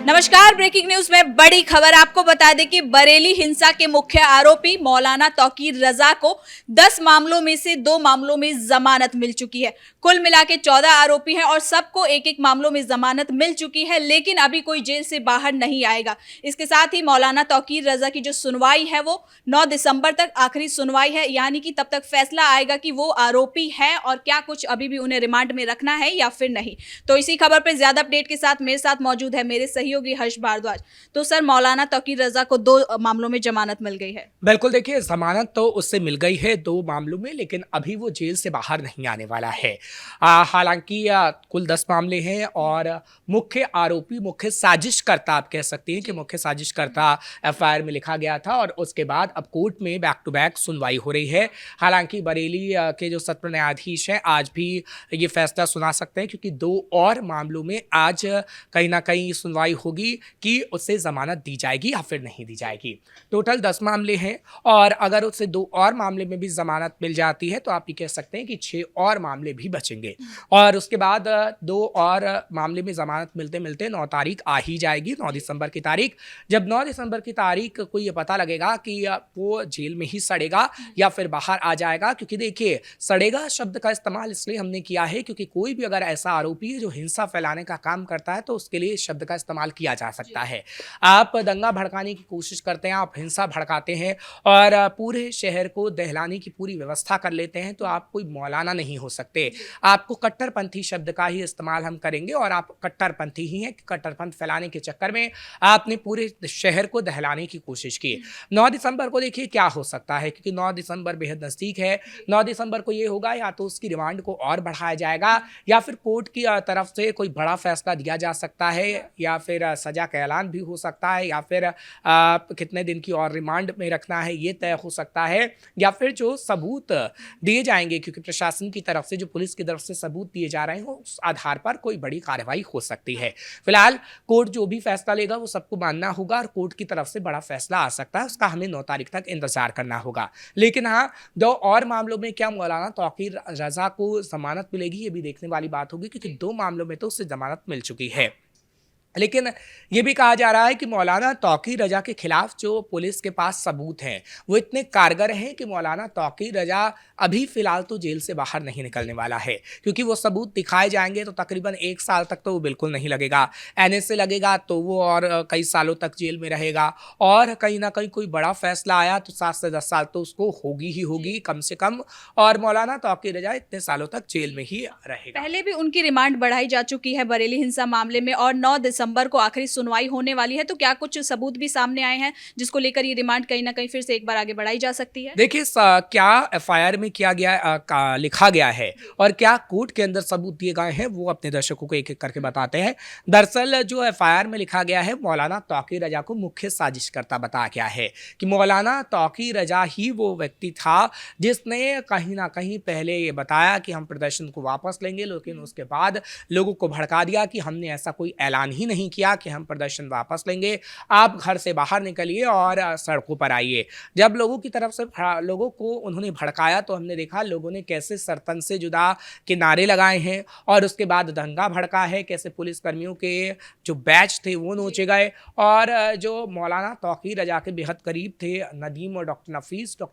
नमस्कार। Breaking news में बड़ी खबर आपको बता दें कि बरेली हिंसा के मुख्य आरोपी मौलाना तौकीर रजा को 10 मामलों में से 2 मामलों में जमानत मिल चुकी है। कुल मिला के 14 आरोपी हैं और सबको एक एक मामलों में जमानत मिल चुकी है, लेकिन अभी कोई जेल से बाहर नहीं आएगा। इसके साथ ही मौलाना तौकीर रजा की जो सुनवाई है वो 9 दिसंबर तक आखिरी सुनवाई है, यानी कि तब तक फैसला आएगा कि वो आरोपी है और क्या कुछ अभी भी उन्हें रिमांड में रखना है या फिर नहीं। तो इसी खबर पर ज्यादा अपडेट के साथ मेरे साथ मौजूद है मेरे सहयोगी हर्ष भारद्वाज। तो सर, मौलाना तौकीर रजा को 2 मामलों में जमानत मिल गई है। बिल्कुल, देखिए जमानत तो उससे मिल गई है 2 मामलों में, लेकिन अभी वो जेल से बाहर नहीं आने वाला है। हालांकि कुल 10 मामले हैं और मुख्य आरोपी, मुख्य साजिशकर्ता आप कह सकते हैं कि मुख्य साजिशकर्ता एफआईआर में लिखा गया था और उसके बाद अब कोर्ट में बैक टू बैक सुनवाई हो रही है। हालांकि बरेली के जो सत्र न्यायाधीश हैं आज भी ये फैसला सुना सकते हैं, क्योंकि 2 और मामलों में आज कहीं ना कहीं सुनवाई होगी कि उससे जमानत दी जाएगी या फिर नहीं दी जाएगी। टोटल 10 मामले हैं और अगर उससे 2 और मामले में भी जमानत मिल जाती है तो आप ये कह सकते हैं कि 6 और मामले भी बचेंगे और उसके बाद 2 और मामले में जमानत मिलते मिलते 9 तारीख आ ही जाएगी, 9 दिसंबर की तारीख। जब 9 दिसंबर की तारीख को ये पता लगेगा कि वो जेल में ही सड़ेगा या फिर बाहर आ जाएगा, क्योंकि देखिए सड़ेगा शब्द का इस्तेमाल इसलिए हमने किया है क्योंकि कोई भी अगर ऐसा आरोपी है जो हिंसा फैलाने का काम करता है तो उसके लिए इस शब्द का इस्तेमाल किया जा सकता है। आप दंगा भड़काने की कोशिश करते हैं, आप हिंसा भड़काते हैं और पूरे शहर को दहलाने की पूरी व्यवस्था कर लेते हैं, तो आप कोई मौलाना नहीं हो सकते। आपको कट्टरपंथी शब्द का ही इस्तेमाल हम करेंगे और आप कट्टरपंथी ही हैं। कट्टरपंथ फैलाने के चक्कर में आपने पूरे शहर को दहलाने की कोशिश की। 9 दिसंबर को देखिए क्या हो सकता है, क्योंकि 9 दिसंबर बेहद नज़दीक है। 9 दिसंबर को ये होगा या तो उसकी रिमांड को और बढ़ाया जाएगा या फिर कोर्ट की तरफ से कोई बड़ा फैसला दिया जा सकता है या फिर सजा का ऐलान भी हो सकता है या फिर कितने दिन की और रिमांड में रखना है ये तय हो सकता है, या फिर जो सबूत दिए जाएंगे, क्योंकि प्रशासन की तरफ से, जो पुलिस की तरफ से सबूत दिए जा रहे हैं उस आधार पर कोई बड़ी कार्रवाई हो सकती है। फिलहाल कोर्ट जो भी फैसला लेगा वो सबको मानना होगा और कोर्ट की तरफ से बड़ा फैसला आ सकता है, उसका हमें 9 तारीख तक इंतजार करना होगा। लेकिन हाँ, 2 और मामलों में क्या मौलाना तौकीर रजा को जमानत मिलेगी ये भी देखने वाली बात होगी, क्योंकि 2 मामलों में तो उससे जमानत मिल चुकी है। लेकिन ये भी कहा जा रहा है कि मौलाना तौकीर रजा के खिलाफ जो पुलिस के पास सबूत हैं वो इतने कारगर हैं कि मौलाना तौकीर रजा अभी फिलहाल तो जेल से बाहर नहीं निकलने वाला है, क्योंकि वो सबूत दिखाए जाएंगे तो तकरीबन 1 साल तक तो वो बिल्कुल नहीं लगेगा। एनएसए लगेगा तो वो और कई सालों तक जेल में रहेगा और कहीं ना कहीं कोई बड़ा फैसला आया तो 7 से 10 साल तो उसको होगी ही होगी कम से कम, और मौलाना तौकीर रजा इतने सालों तक जेल में ही रहेगा। पहले भी उनकी रिमांड बढ़ाई जा चुकी है बरेली हिंसा मामले में और 9 दिसंबर को आखिरी सुनवाई होने वाली है। तो क्या कुछ सबूत भी सामने आए हैं जिसको लेकर ये रिमांड कहीं ना कहीं फिर से एक बार आगे बढ़ाई जा सकती है? देखिए क्या एफआईआर में किया गया लिखा गया है और क्या कोर्ट के अंदर सबूत दिए गए हैं वो अपने दर्शकों को एक एक करके बताते हैं। दरअसल जो एफआईआर में लिखा गया है, मौलाना तौकीर रजा को मुख्य साजिशकर्ता बताया गया है कि मौलाना तौकीर रजा ही वो व्यक्ति था जिसने कहीं ना कहीं पहले ये बताया कि हम प्रदर्शन को वापस लेंगे, लेकिन उसके बाद लोगों को भड़का दिया कि हमने ऐसा कोई ऐलान ही नहीं किया कि हम प्रदर्शन वापस लेंगे, आप घर से बाहर निकलिए और सड़कों पर आइए। जब लोगों की तरफ से लोगों को उन्होंने भड़काया तो हमने देखा लोगों ने कैसे सरतन से जुदा के नारे लगाए हैं और उसके बाद दंगा भड़का है, कैसे पुलिसकर्मियों के जो बैच थे वो नोचे गए और जो मौलाना तौकीर रजा के बेहद करीब थे नदीम और डॉक्टर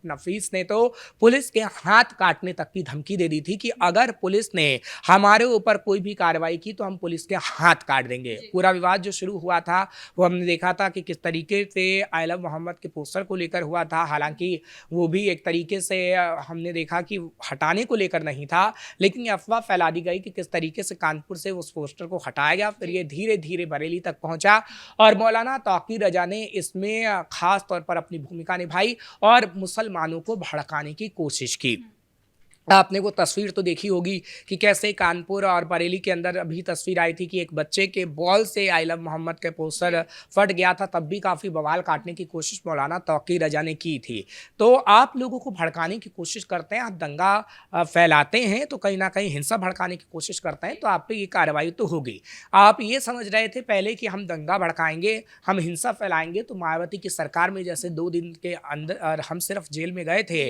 नफीस ने तो पुलिस के हाथ काटने तक की धमकी दे दी थी कि अगर पुलिस ने हमारे ऊपर कोई भी कार्रवाई की तो हम पुलिस के हाथ काट देंगे। पूरा विवाद जो शुरू हुआ था वो हमने देखा था कि किस तरीके से आई लव मोहम्मद के पोस्टर को लेकर हुआ था। हालांकि वो भी एक तरीके से हमने देखा कि हटाने को लेकर नहीं था, लेकिन ये अफवाह फैला दी गई कि किस तरीके से कानपुर से उस पोस्टर को हटाया गया, फिर ये धीरे धीरे बरेली तक पहुंचा और मौलाना तौकीर रजा ने इसमें खास तौर पर अपनी भूमिका निभाई और मुसलमानों को भड़काने की कोशिश की। आपने वो तस्वीर तो देखी होगी कि कैसे कानपुर और बरेली के अंदर अभी तस्वीर आई थी कि एक बच्चे के बॉल से आई लव मोहम्मद के पोस्टर फट गया था, तब भी काफ़ी बवाल काटने की कोशिश मौलाना तौकीर रजा ने की थी। तो आप लोगों को भड़काने की कोशिश करते हैं, आप दंगा फैलाते हैं तो कहीं ना कहीं हिंसा भड़काने की कोशिश करते हैं तो आप पे ये कार्रवाई तो होगी। आप ये समझ रहे थे पहले कि हम दंगा भड़काएंगे, हम हिंसा फैलाएंगे तो मायावती की सरकार में जैसे 2 दिन के अंदर हम सिर्फ जेल में गए थे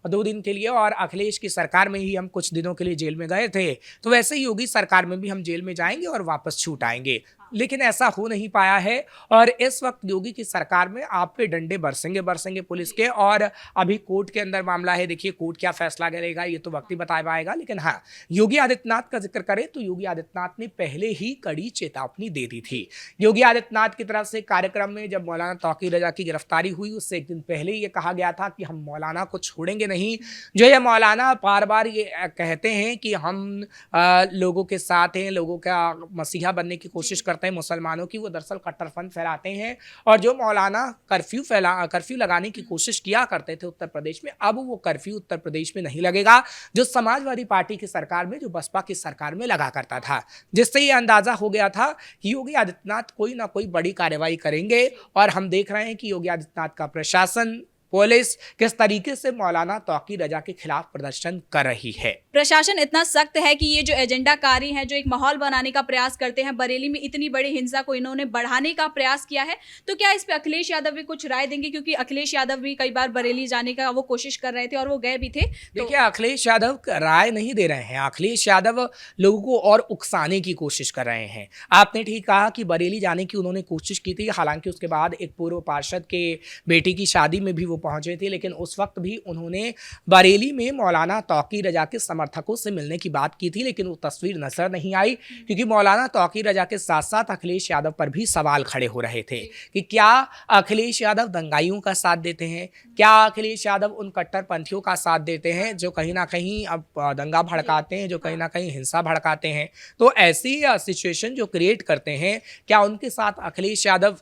2 दिन के लिए और अखिलेश की सरकार में ही हम कुछ दिनों के लिए जेल में गए थे, तो वैसे ही योगी सरकार में भी हम जेल में जाएंगे और वापस छूट आएंगे। लेकिन ऐसा हो नहीं पाया है। और इस वक्त योगी की सरकार में आप पे डंडे बरसेंगे बरसेंगे पुलिस के। और अभी कोर्ट के अंदर मामला है, देखिए कोर्ट क्या फैसला करेगा ये तो वक्त ही बता पाएगा। लेकिन हाँ, योगी आदित्यनाथ का जिक्र करें तो योगी आदित्यनाथ ने पहले ही कड़ी चेतावनी दे दी थी। योगी आदित्यनाथ की तरफ से कार्यक्रम में जब मौलाना तौकीर रजा की गिरफ्तारी हुई उससे एक दिन पहले ये कहा गया था कि हम मौलाना को छोड़ेंगे नहीं। जो ये मौलाना बार बार ये कहते हैं कि हम लोगों के साथ हैं, लोगों का मसीहा बनने की कोशिश करते हैं मुसलमानों की, वो दरअसल कट्टरपंथ फैलाते हैं। और जो मौलाना कर्फ्यू लगाने की कोशिश किया करते थे उत्तर प्रदेश में, अब वो कर्फ्यू उत्तर प्रदेश में नहीं लगेगा जो समाजवादी पार्टी की सरकार में, जो बसपा की सरकार में लगा करता था। जिससे ये अंदाजा हो गया था कि योगी आदित्यनाथ कोई ना कोई बड़ी कार्रवाई करेंगे। और हम देख रहे हैं कि योगी आदित्यनाथ का प्रशासन, पुलिस किस तरीके से मौलाना तौकीर रजा के खिलाफ प्रदर्शन कर रही है। प्रशासन इतना सख्त है कि ये जो एजेंडाकारी है, जो एक माहौल बनाने का प्रयास करते हैं, बरेली में इतनी बड़ी हिंसा को इन्होंने बढ़ाने का प्रयास किया है, तो क्या इस पे अखिलेश यादव भी कुछ राय देंगे? क्योंकि अखिलेश यादव भी कई बार बरेली जाने का वो कोशिश कर रहे थे और वो गए भी थे। देखिए, अखिलेश यादव राय नहीं दे रहे हैं, अखिलेश यादव लोगों को और उकसाने की कोशिश कर रहे हैं। आपने ठीक कहा कि बरेली जाने की उन्होंने कोशिश की थी, हालांकि उसके बाद एक पूर्व पार्षद के बेटी की शादी में भी वो पहुंचे थे, लेकिन उस वक्त भी उन्होंने बरेली में मौलाना तौकीर रजा के समर्थकों से मिलने की बात की थी, लेकिन वो तस्वीर नजर नहीं आई। क्योंकि मौलाना तौकीर रजा के साथ साथ अखिलेश यादव पर भी सवाल खड़े हो रहे थे कि क्या अखिलेश यादव दंगाइयों का साथ देते हैं, क्या अखिलेश यादव उन कट्टरपंथियों का साथ देते हैं जो कहीं ना कहीं अब दंगा भड़काते हैं, जो कहीं ना कहीं हिंसा भड़काते हैं। तो ऐसी सिचुएशन जो क्रिएट करते हैं, क्या उनके साथ अखिलेश यादव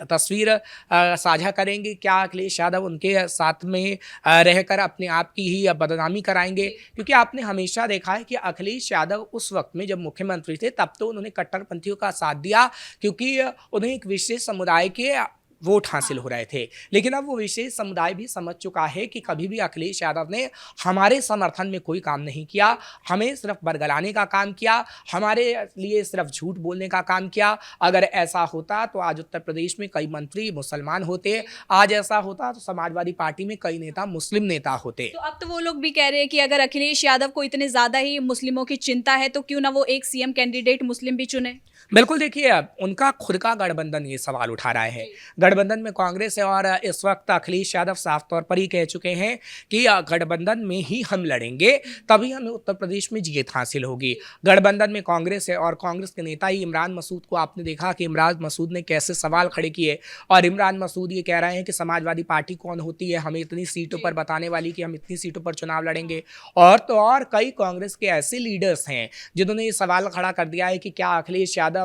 तस्वीर साझा करेंगे? क्या अखिलेश यादव उनके साथ में रहकर अपने आप की ही बदनामी कराएंगे? क्योंकि आपने हमेशा देखा है कि अखिलेश यादव उस वक्त में जब मुख्यमंत्री थे तब तो उन्होंने कट्टरपंथियों का साथ दिया, क्योंकि उन्हें एक विशेष समुदाय के वोट हासिल हो रहे थे। लेकिन अब वो विशेष समुदाय भी समझ चुका है कि कभी भी अखिलेश यादव ने हमारे समर्थन में कोई काम नहीं किया, हमें सिर्फ बरगलाने का काम किया, हमारे लिए सिर्फ झूठ बोलने का काम किया। अगर ऐसा होता तो आज उत्तर प्रदेश में कई मंत्री मुसलमान होते, आज ऐसा होता तो समाजवादी पार्टी में कई नेता मुस्लिम नेता होते। तो अब तो वो लोग भी कह रहे हैं कि अगर अखिलेश यादव को इतने ज्यादा ही मुस्लिमों की चिंता है तो क्यों ना वो एक सीएम कैंडिडेट मुस्लिम भी चुने। बिल्कुल, देखिए उनका खुद का गठबंधन ये सवाल उठा रहा है। गठबंधन में कांग्रेस है और इस वक्त अखिलेश यादव साफ तौर पर ही कह चुके हैं कि गठबंधन में ही हम लड़ेंगे, तभी हमें उत्तर प्रदेश में जीत हासिल होगी। गठबंधन में कांग्रेस है और कांग्रेस के नेता ही इमरान मसूद को आपने देखा कि इमरान मसूद ने कैसे सवाल खड़े किए। और इमरान मसूद ये कह रहे हैं कि समाजवादी पार्टी कौन होती है हमें इतनी सीटों पर बताने वाली कि हम इतनी सीटों पर चुनाव लड़ेंगे। और तो और कई कांग्रेस के ऐसे लीडर्स हैं जिन्होंने ये सवाल खड़ा कर दिया है कि क्या अखिलेश यादव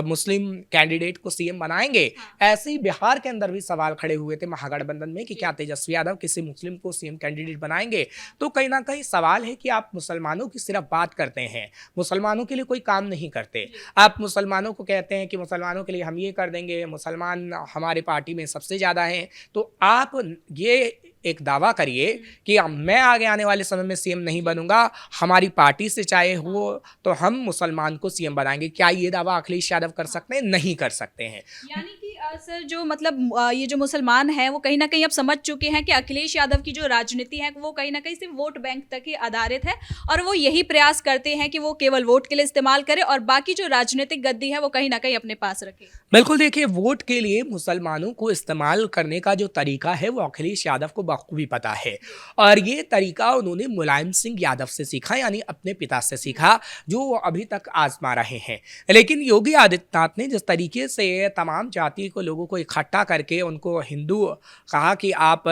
मुस्लिम कैंडिडेट को सीएम बनाएंगे। ऐसे ही बिहार के अंदर भी सवाल खड़े हुए थे महागठबंधन में कि क्या तेजस्वी यादव किसी मुस्लिम को सीएम कैंडिडेट बनाएंगे। तो कहीं ना कहीं सवाल है कि आप मुसलमानों की सिर्फ बात करते हैं, मुसलमानों के लिए कोई काम नहीं करते। आप मुसलमानों को कहते हैं कि मुसलमानों के लिए हम ये कर देंगे, मुसलमान हमारे पार्टी में सबसे ज़्यादा हैं। तो आप ये एक दावा करिए कि मैं आगे आने वाले समय में सीएम नहीं बनूंगा, हमारी पार्टी से चाहे हो तो हम मुसलमान को सीएम बनाएंगे। क्या ये दावा अखिलेश यादव कर सकते हैं? नहीं कर सकते हैं। यानी कि सर जो मतलब ये जो मुसलमान हैं वो कहीं ना कहीं अब समझ चुके हैं कि अखिलेश यादव की जो राजनीति है वो कहीं ना कहीं सिर्फ वोट बैंक तक ही आधारित है और वो यही प्रयास करते हैं कि वो केवल वोट के लिए इस्तेमाल करें और बाकी जो राजनीतिक गद्दी है वो कहीं ना कहीं अपने पास रखे। बिल्कुल, देखिए वोट के लिए मुसलमानों को इस्तेमाल करने का जो तरीका है वो अखिलेश यादव को बखूबी पता है। और ये तरीका उन्होंने मुलायम सिंह यादव से सीखा, यानी अपने पिता से सीखा, जो वो अभी तक आजमा रहे हैं। लेकिन योगी आदित्यनाथ ने जिस तरीके से तमाम जाति को लोगों को इकट्ठा करके उनको हिंदू कहा कि आप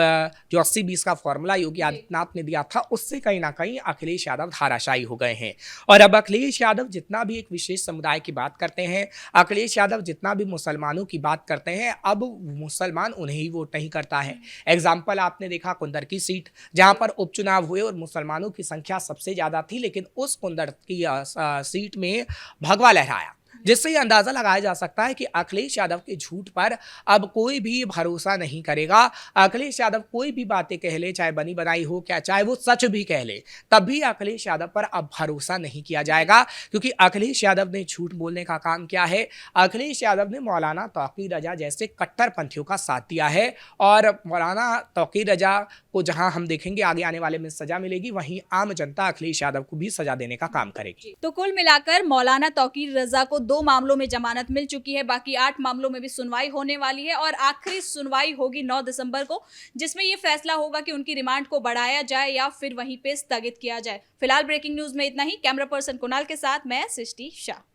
जो 80-20 का फॉर्मूला योगी आदित्यनाथ ने दिया था उससे कहीं ना कहीं अखिलेश यादव धाराशायी हो गए हैं। और अब अखिलेश यादव जितना भी एक विशेष समुदाय की बात करते हैं, अखिलेश यादव जितना भी मुसलमानों की बात करते हैं, अब मुसलमान उन्हें ही वोट नहीं करता है। एग्जाम्पल आपने देखा कुंदर की सीट, जहां पर उपचुनाव हुए और मुसलमानों की संख्या सबसे ज्यादा थी, लेकिन उस कुंदर की सीट में भगवा लहराया, जिससे ये अंदाजा लगाया जा सकता है कि अखिलेश यादव के झूठ पर अब कोई भी भरोसा नहीं करेगा। अखिलेश यादव कोई भी बातें कह ले, चाहे बनी बनाई हो क्या, चाहे वो सच भी कह ले, तब भी अखिलेश यादव पर अब भरोसा नहीं किया जाएगा, क्योंकि अखिलेश यादव ने झूठ बोलने का काम किया है। अखिलेश यादव ने मौलाना तौकीर रजा जैसे कट्टरपंथियों का साथ दिया है और मौलाना तौकीर रजा को जहां हम देखेंगे आगे आने वाले में सजा मिलेगी, वहीं आम जनता अखिलेश यादव को भी सजा देने का काम करेगी। तो कुल मिलाकर मौलाना तौकीर रजा को 2 मामलों में जमानत मिल चुकी है, बाकी 8 मामलों में भी सुनवाई होने वाली है और आखिरी सुनवाई होगी 9 दिसंबर को, जिसमें यह फैसला होगा कि उनकी रिमांड को बढ़ाया जाए या फिर वहीं पे स्थगित किया जाए। फिलहाल ब्रेकिंग न्यूज में इतना ही। कैमरा पर्सन कुणाल के साथ मैं सृष्टि शाह।